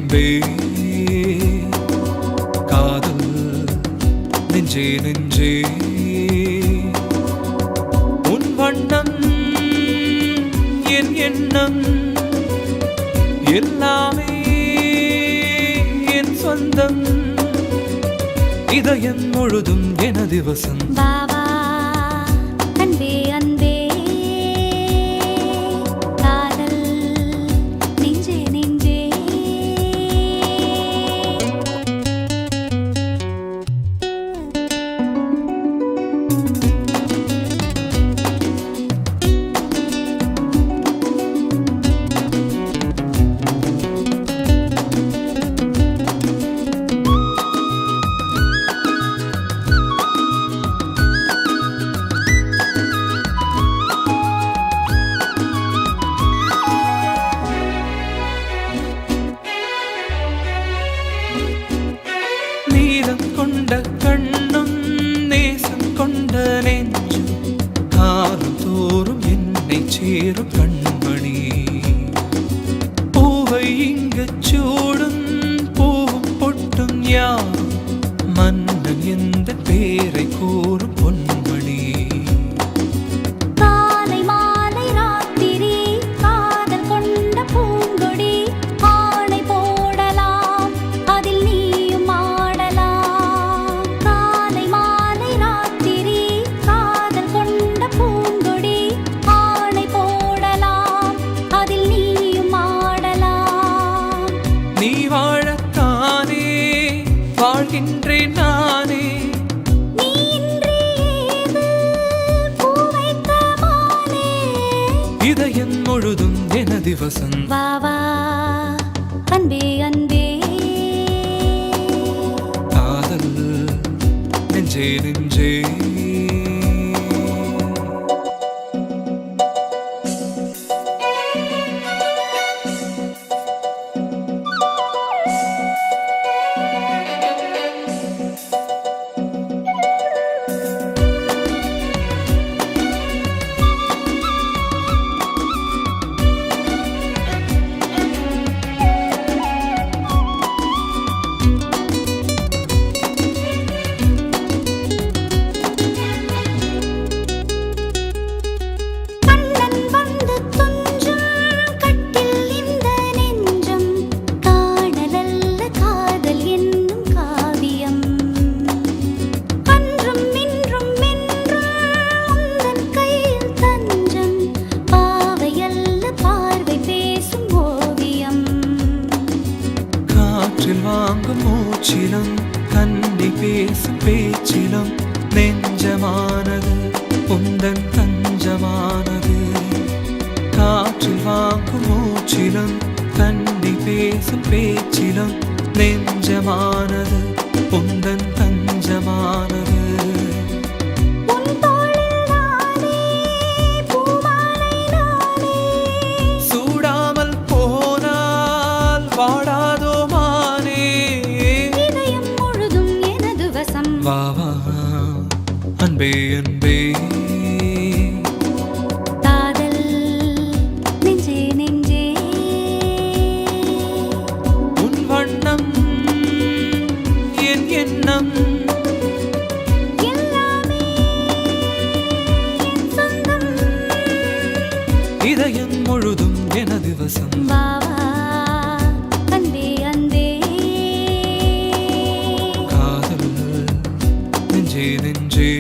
அன்பே காதல் நெஞ்சே நெஞ்சே உன் வண்ணம் என் எண்ணம் எல்லாமே என் சொந்தம் இதயம் முழுதும் எனது வசம் பாவா அன்பே அன்பே காதல் நெஞ்சே நெஞ்சே கொண்ட கண்ணும் நேசம் கொண்ட நெஞ்சும் காலம் தோறும் என்னை சேரும் கண்மணி பூவை இங்கு சூடும் பூவும் பொட்டும் யாரும் மன்னன் எந்த பேரை கூறும் பொன்மணி காலை மாலை ராத்திரி காதல் கொண்ட பூங்கொடி ஆணை போடலாம் அதில் நீயும் ஆடலாம் காலை மாலை ராத்திரி காதல் கொண்ட பூங்கொடி ஆணை போடலாம் அதில் நீயும் ஆடலாம் நீ வாழத்தானே வாழ்கின்றேன் நானே நீ இன்றி ஏது பூ வைத்த மானே இதயம் முழுதும் எனது வசம் வாவா அன்பே அன்பே காதல் நெஞ்சே நெஞ்சே கண்ணன் வந்து துஞ்சும் கட்டில் இந்த நெஞ்சம் காணலல்ல காதல் என்னும் காவியம் அன்றும் இன்றும் என்றும் உந்தன் கையில் தஞ்சம் பாவையல்ல பார்வை பேசும் ஓவியம் காற்றில் வாங்கும் மூச்சிலும் கண்ணி பேசும் பேச்சிலும் நெஞ்சமானது உந்தன் தஞ்சமானது காற்றில் வாங்கும் மூச்சிலும் கண்ணி பேசும் பேச்சிலும் நெஞ்சமானது உந்தன் தஞ்சமானது உன் தோளில் நானே பூமாலை நானே சூடாமல் போனால் வாடாதோ மானே இதயம் முழுதும் எனது வசம் வா வா அன்பே அன்பே காதல் நெஞ்சே நெஞ்சே உன் வண்ணம் என் எண்ணம் எல்லாமே என் சொந்தம் இதயம் முழுதும் எனது வசம் வாவா அன்பே அன்பே காதல் நெஞ்சே நெஞ்சே